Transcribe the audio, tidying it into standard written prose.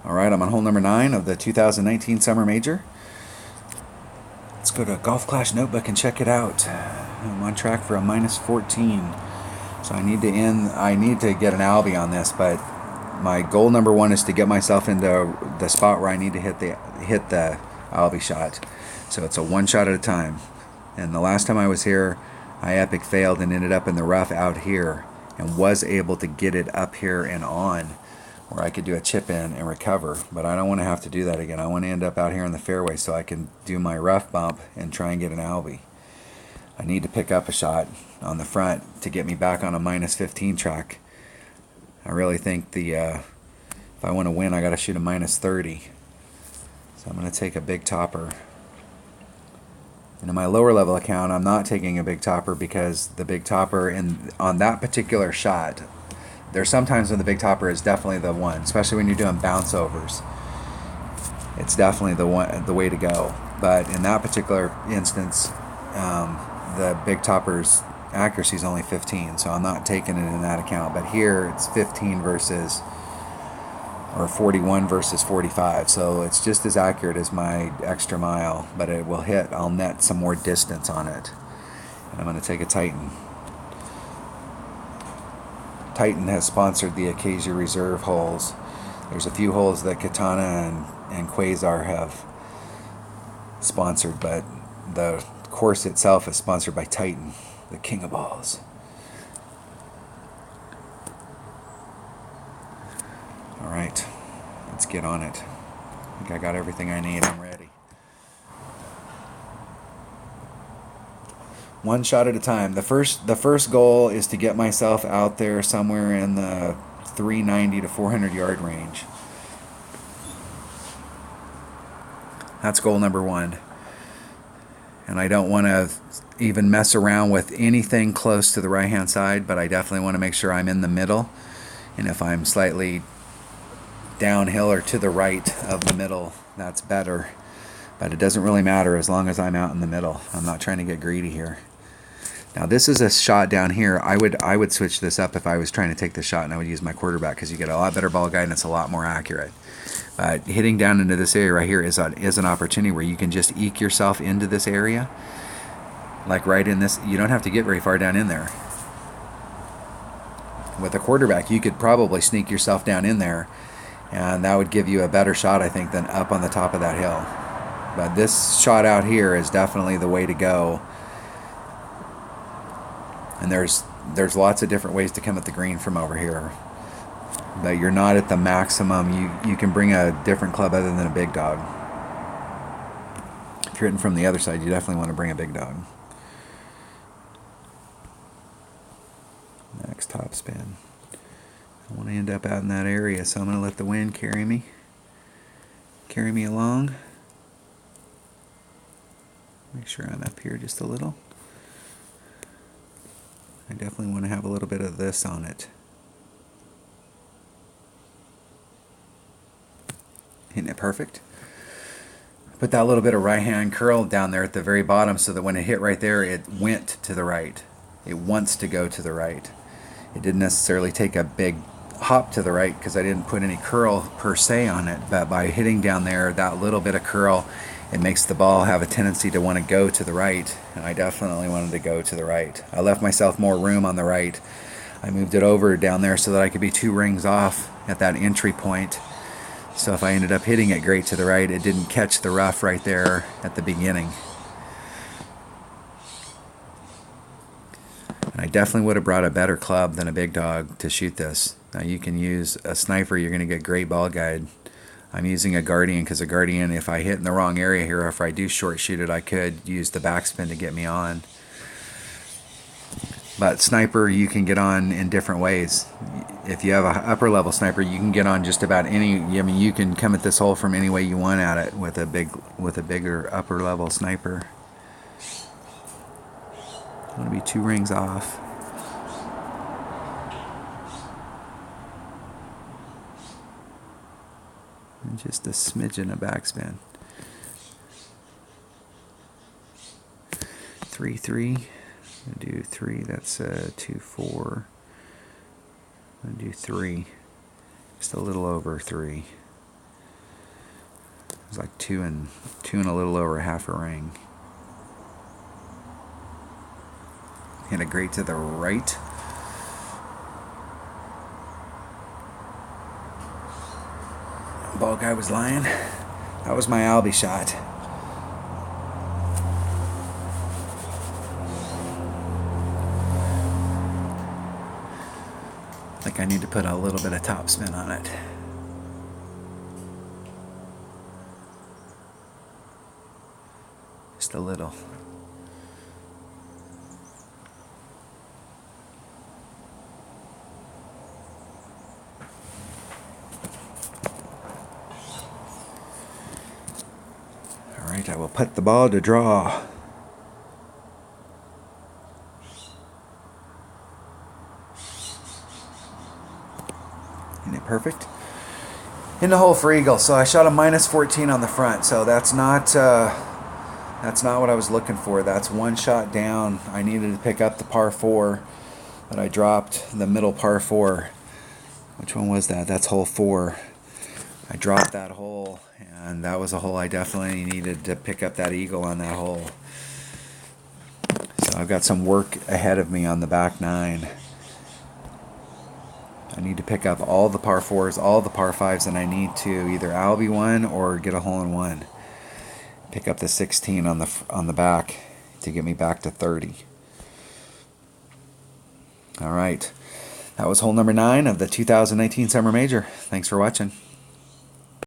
All right, I'm on hole number 9 of the 2019 Summer Major. Let's go to Golf Clash Notebook and check it out. I'm on track for a minus 14. So I need to get an Albie on this, but my goal number 1 is to get myself into the spot where I need to hit the Albie shot. So it's a one shot at a time. And the last time I was here, I epic failed and ended up in the rough out here and was able to get it up here and on where I could do a chip in and recover. But I don't want to have to do that again. I want to end up out here in the fairway so I can do my rough bump and try and get an Albie. I need to pick up a shot on the front to get me back on a minus 15 track. I really think if I want to win, I got to shoot a minus 30. So I'm going to take a big topper. And in my lower level account, I'm not taking a big topper because the big topper on that particular shot, there's sometimes when the big topper is definitely the one, especially when you're doing bounce overs. It's definitely the way to go. But in that particular instance, the big topper's accuracy is only 15, so I'm not taking it in that account. But here it's 15 or 41 versus 45, so it's just as accurate as my extra mile, but it will hit. I'll net some more distance on it. And I'm going to take a Titan. Titan has sponsored the Acacia Reserve holes. There's a few holes that Katana and Quasar have sponsored, but the course itself is sponsored by Titan, the king of balls. All right, let's get on it. I think I got everything I need. I'm ready. One shot at a time. The first goal is to get myself out there somewhere in the 390 to 400 yard range. That's goal number 1. And I don't want to even mess around with anything close to the right hand side, but I definitely want to make sure I'm in the middle. And if I'm slightly downhill or to the right of the middle, that's better. But it doesn't really matter as long as I'm out in the middle. I'm not trying to get greedy here. Now this is a shot down here. I would switch this up if I was trying to take the shot, and I would use my quarterback because you get a lot better ball guide and it's a lot more accurate. Hitting down into this area right here is an opportunity where you can just eke yourself into this area. Like right in this, you don't have to get very far down in there. With a quarterback, you could probably sneak yourself down in there, and that would give you a better shot, I think, than up on the top of that hill. But this shot out here is definitely the way to go. And there's lots of different ways to come at the green from over here. But you're not at the maximum. You can bring a different club other than a big dog. If you're hitting from the other side, you definitely want to bring a big dog. Next top spin. I want to end up out in that area, so I'm going to let the wind carry me along. Make sure I'm up here just a little. I definitely want to have a little bit of this on it. Hitting it perfect. Put that little bit of right hand curl down there at the very bottom so that when it hit right there, it went to the right. It wants to go to the right. It didn't necessarily take a big hop to the right because I didn't put any curl per se on it, but by hitting down there, that little bit of curl, it makes the ball have a tendency to want to go to the right, and I definitely wanted to go to the right. I left myself more room on the right. I moved it over down there so that I could be 2 rings off at that entry point. So if I ended up hitting it great to the right, it didn't catch the rough right there at the beginning. And I definitely would have brought a better club than a big dog to shoot this. Now you can use a sniper, you're going to get great ball guide. I'm using a Guardian because a Guardian, if I hit in the wrong area here, or if I do short shoot it, I could use the backspin to get me on. But sniper, you can get on in different ways. If you have an upper level sniper, you can get on just about any. I mean, you can come at this hole from any way you want at it with a bigger upper level sniper. I want to be 2 rings off. And just a smidgen of backspin. 3-3. Do 3. That's 2-4. I'm gonna do 3. Just a little over 3. was like two and a little over half a ring. Hit a great to the right. Ball guy was lying. That was my Albie shot. I think I need to put a little bit of topspin on it. Just a little. Alright, I will put the ball to draw. Isn't it perfect? In the hole for eagle. So I shot a -14 on the front. So that's not what I was looking for. That's one shot down. I needed to pick up the par 4, but I dropped the middle par 4. Which one was that? That's hole 4. I dropped that hole, and that was a hole I definitely needed to pick up that eagle on that hole. So I've got some work ahead of me on the back 9. I need to pick up all the par 4s, all the par 5s, and I need to either Albie one or get a hole-in-one. Pick up the 16 on the back to get me back to 30. All right. That was hole number 9 of the 2019 Summer Major. Thanks for watching.